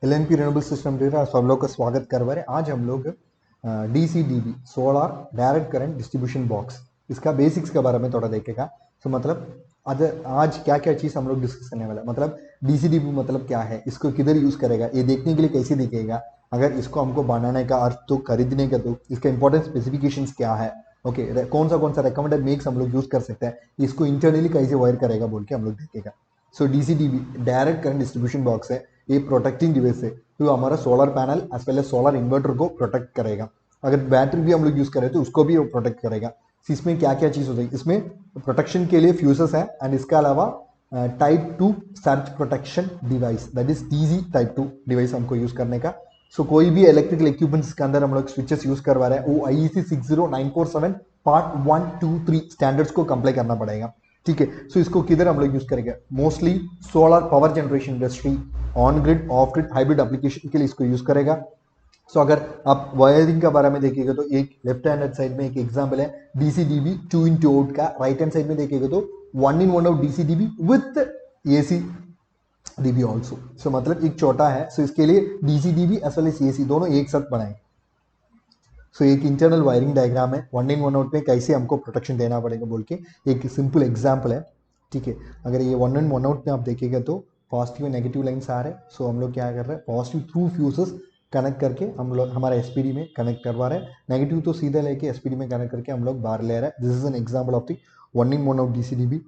LNP renewable system सब लोग का स्वागत कर रहे हैं। आज हम लोग DCDB solar direct current distribution box इसका बेसिक्स के बारे में थोड़ा देखेगा। तो मतलब आज क्या क्या चीज़ हम लोग डिस्कस करने वाला, मतलब डीसीडीबी मतलब क्या है, इसको किधर यूज़ करेगा, ये देखने के लिए कैसे दिखेगा, अगर इसको हमको बनाने का अर्थ तो खरीदने का तो इसका इंपॉर्टेंट स्पेसिफिकेशंस क्या है, ओके कौन सा रेकमेंडेड मेक्स हम लोग यूज़ कर सकते हैं, इसको इंटरनली कैसे वायर करेगा बोल के हम लोग देखेगा। So DCDB direct current distribution box है, ये प्रोटेक्टिंग डिवाइस है जो हमारा solar panel as well as solar inverter को प्रोटेक्ट करेगा। अगर बैटरी भी हम लोग यूज करें तो उसको भी वो प्रोटेक्ट करेगा। इसमें क्या क्या चीज होती है, इसमें प्रोटेक्शन के लिए फ्यूजेस है एंड इसके अलावा type 2 search protection device, that is TG type 2 device हमको यूज करने का। सो कोई भी इलेक्ट्रिकल इक्विपमेंट्स के अंदर हम लोग स्विचेस यूज करवा रहे हैं वो IEC 60947 पार्ट 1, 2, 3 स्टैंडर्ड्स को कंप्लाई करना पड़ेगा। ठीक है, सो इसको किधर हम लोग यूज करेंगे, mostly solar power generation industry, on grid off grid hybrid application के लिए इसको यूज करेगा। सो अगर आप वायरिंग के बारे में देखिएगा तो एक लेफ्ट हैंड साइड में एक एग्जांपल है डीसीडीबी 2 आउट का, राइट हैंड साइड में देखिएगा तो 1 in 1 out DCDB with AC DB also. So मतलब एक छोटा है, सो इसके लिए DCDB as well as AC दोनों एक साथ बनाए। सो एक इंटरनल वायरिंग डायग्राम है 1 in 1 आउट में कैसे हमको प्रोटेक्शन देना पड़ेगा बोल के एक सिंपल एग्जाम्पल है। ठीक है, अगर ये 1 in 1 आउट में आप देखिएगा तो पॉजिटिव नेगेटिव लाइन्स आ रहे हैं। सो हम लोग क्या कर रहे हैं, पॉजिटिव थ्रू फ्यूजेस कनेक्ट करके हम लोग हमारा एसपीडी में कनेक्ट करवा रहे हैं, नेगेटिव तो सीधे लेके एसपीडी में कनेक्ट करके हम लोग बाहर ले रहे हैं। This is an example of the 1 in 1 out DCDB.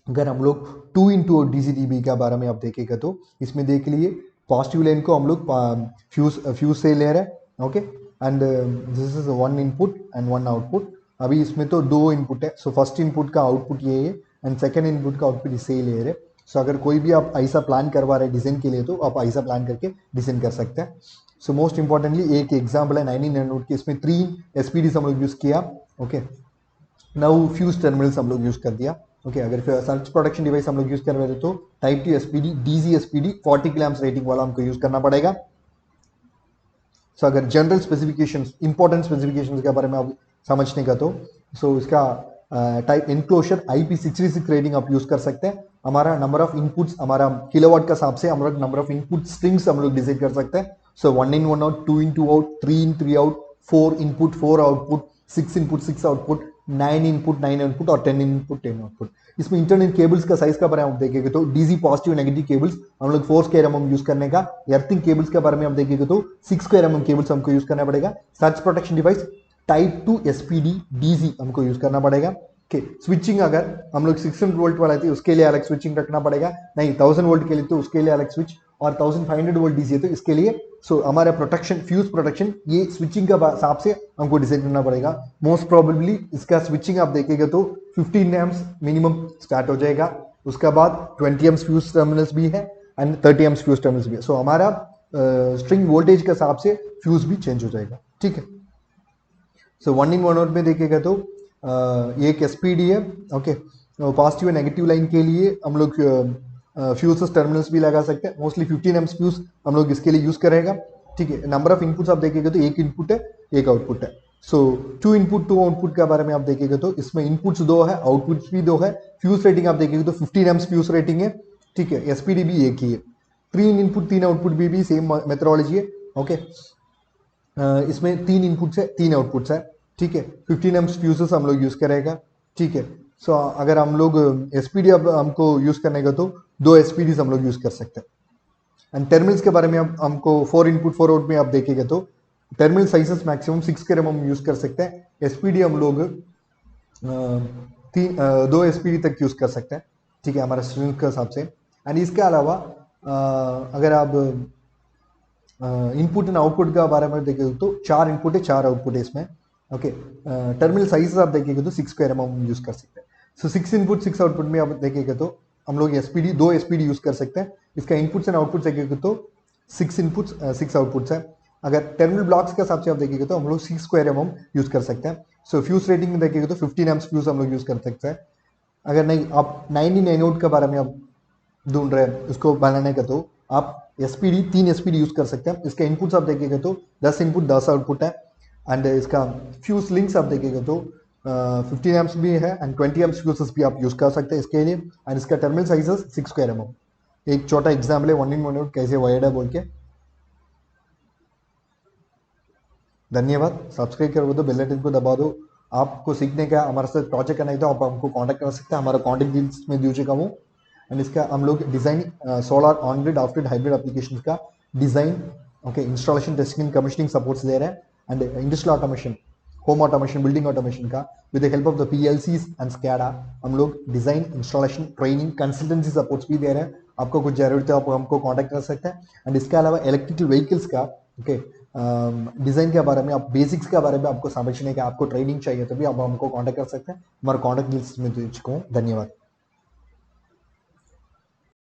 अगर हम लोग 2 into डीसीडीबी के बारे में आप देखेगा तो इसमें देख लिए पॉजिटिव लाइन को हम लोग फ्यूज से ले रहे हैं, okay and this is 1 input and 1 output. अभी इसमें तो 2 इनपुट है, सो फर्स्ट इनपुट का आउटपुट ये है एंड सेकेंड इनपुट का आउटपुट इससे ही ले रहे। सो अगर कोई भी आप ऐसा प्लान करवा रहे हैं डिजाइन के लिए तो आप ऐसा प्लान करके डिजाइन कर सकते हैं। सो मोस्ट इंपॉर्टेंटली एक एग्जाम्पल है 19 नैनोड की, इसमें 3 एसपीडी हम लोग यूज किया। ओके, नाउ फ्यूज टर्मिनल्स हम लोग यूज कर दिया। ओके, अगर सर्च प्रोटेक्शन डिवाइस हम लोग यूज कर रहे थे तो type 2 SPD DG SPD 40 kiloamps rating वाला हमको यूज करना पड़ेगा। सो अगर जनरल स्पेसिफिकेशंस, इंपॉर्टेंट स्पेसिफिकेशंस के बारे में आप समझने का तो इसका टाइप इनक्लोजर IP66 रेटिंग आप यूज कर सकते हैं। हमारा नंबर ऑफ इनपुट्स हमारा किलोवाट का हिसाब से हम लोग नंबर ऑफ इनपुट स्ट्रिंग्स हम लोग डिसाइड कर सकते हैं। सो 1 in 1 out, 2 into out, 3 in 3 out, 4 input 4 output, 6 input 6 output, 9 input 9 output और 10 इनपुट 10 आउटपुट। इसमें इंटरनेट केबल्स का साइज का बारे में आप देखेंगे तो डीजी पॉजिटिव नेगेटिव केबल्स हम लोग 4 square यूज करने का। अर्थिंग केबल्स के बारे में आप देखेंगे तो 6 square केबल्स हमको यूज करना पड़ेगा। Search protection device type 2 SPD DG हमको यूज करना पड़ेगा। ओके, स्विचिंग अगर हम लोग 600 वोल्ट वाला थी उसके लिए अलग स्विचिंग रखना पड़ेगा, नहीं 1000 वोल्ट के लिए तो उसके लिए अलग स्विच, और 1500 वोल्ट डीसी है तो इसके लिए। सो हमारा प्रोटेक्शन फ्यूज प्रोटेक्शन ये स्विचिंग का हिसाब से हमको डिसाइड करना पड़ेगा। मोस्ट प्रोबेबली इसका स्विचिंग आप देखेंगे तो 15 एम्स मिनिमम स्टार्ट हो जाएगा, उसके बाद 20 एम्स फ्यूज टर्मिनल्स भी है एंड 30 एम्स फ्यूज टर्मिनल्स भी है। सो हमारा स्ट्रिंग वोल्टेज के हिसाब से फ्यूज भी चेंज हो जाएगा। ठीक है, सो 1 in 1 आउट में देखेगा तो ये एक एसपीडी है। ओके, पॉजिटिव नेगेटिव लाइन के लिए हम लोग फ्यूज टर्मिनल्स भी लगा सकते हैं। मोस्टली 15 एम्स फ्यूज हम लोग इसके लिए यूज करेगा। ठीक है, नंबर ऑफ इनपुट्स आप देखेंगे तो एक इनपुट है एक आउटपुट है। सो 2 इनपुट 2 आउटपुट के बारे में आप देखेंगे तो इसमें इनपुट्स 2 है, आउटपुट्स भी 2 है। फ्यूज रेटिंग आप देखेंगे तो 15 एम्स फ्यूज रेटिंग है। ठीक है, एसपीडी भी एक ही है। 3 इनपुट 3 आउटपुट भी सेम मेथोडोलॉजी है। ओके, इसमें 3 इनपुट्स है 3 आउटपुट्स है। ठीक है, 15 एम्स फ्यूजेस हम लोग यूज करेगा। ठीक है, सो अगर हम लोग एसपीडी अब हमको यूज करने का तो 2 एसपीडी हम लोग यूज कर सकते हैं। एंड टर्मिनल्स के बारे में अब हमको 4 इनपुट 4 आउट में आप देखेंगे तो टर्मिनल साइजेस मैक्सिमम 6 के हम यूज कर सकते हैं। एसपीडी हम लोग 2 एसपीडी तक यूज कर सकते हैं। ठीक है, हमारा स्ट्रिंग के हिसाब से। एंड इसके अलावा अगर आप इनपुट एंड आउटपुट का बारे में देखेंगे तो 4 इनपुट है 4 आउटपुट है इसमें। ओके, टर्मिनल साइज आप देखेंगे तो 6 स्क्वायर हम यूज कर सकते हैं। सो 6 इनपुट 6 आउटपुट में आप देखेंगे तो हम लोग एसपीडी 2 एसपीडी यूज कर सकते हैं। इसका इनपुट्स एंड आउटपुट देखेंगे तो 6 इनपुट्स 6 आउटपुट्स है। अगर टर्मिनल ब्लॉक्स के हिसाब से आप देखेंगे तो हम लोग 6 स्क्वायर हम यूज कर सकते हैं। सो फ्यूज रेटिंग में देखेंगे तो 15 एम्स फ्यूज हम लोग यूज कर सकते हैं। अगर नहीं आप 99 आउट के बारे में आप ढूंढ रहे हैं उसको बनाने का तो आप एसपीडी 3 एसपीडी यूज कर सकते हैं। इसका इनपुट्स आप देखेंगे तो 10 इनपुट 10 आउटपुट है। एंड इसका फ्यूज लिंक्स आप देखेंगे तो 15 एम्स भी है एंड 20 एम्स फ्यूजेस भी आप यूज कर सकते हैं इसके लिए। एंड इसका टर्मिनल साइजेस 6 स्क्वायर एक छोटा एग्जाम्पल है 1 in 1 आउट कैसे वायर्ड है बोल के। धन्यवाद। सब्सक्राइब कर दो, बेल आइकन को दबा दो। आपको सीखने का हमारे साथ प्रोजेक्ट करना है तो आप हमको कांटेक्ट कर सकते हैं, हमारा कांटेक्ट डिटेल्स में दीजिए का हूँ। एंड इसका हम लोग design solar on grid off grid hybrid application का design, okay, installation testing commissioning supports दे रहे हैं। And industrial automation, home automation, building automation का with the help of the PLCs and SCADA हम लोग design, installation, training, consultancy supports भी दे रहे हैं। आपको कुछ जरूरत है आप हमको कांटेक्ट कर सकते हैं। एंड इसके अलावा इलेक्ट्रिकल व्हीकल्स का, ओके, डिजाइन के बारे में, आप बेसिक्स के बारे में आपको समझने का, आपको ट्रेनिंग चाहिए तो भी आप हमको कांटेक्ट कर सकते हैं। हमारा कांटेक्ट डिटेल्स में दे चुका हूँ। धन्यवाद।